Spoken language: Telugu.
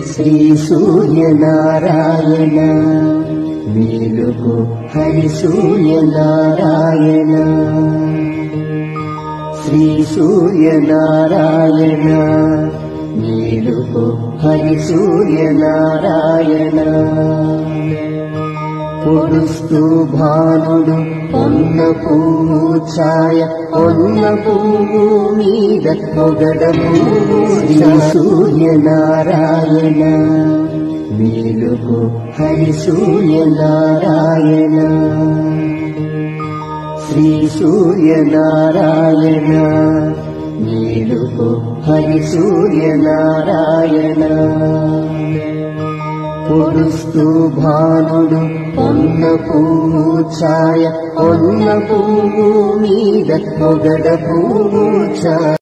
శ్రీ సూర్యనారాయణ మేలుకు హరి సూర్యనారాయణ శ్రీ సూర్యనారాయణ మేలుకు హరి సూర్యనారాయణ పొడుస్తూ భానుడు పొన్న పువ్వు ఛాయ పొన్న పువ్వు మీద పొగడ పువ్వు శ్రీ సూర్యనారాయణ మేలుకు హరి సూర్యనారాయణ శ్రీ సూర్యనారాయణ మేలుకు హరి సూర్యనారాయణ పొడుస్తూ భానుడు పొన్న పువ్వు ఛాయ పొన్న పువ్వు మీద పొగడ పువ్వు ఛాయ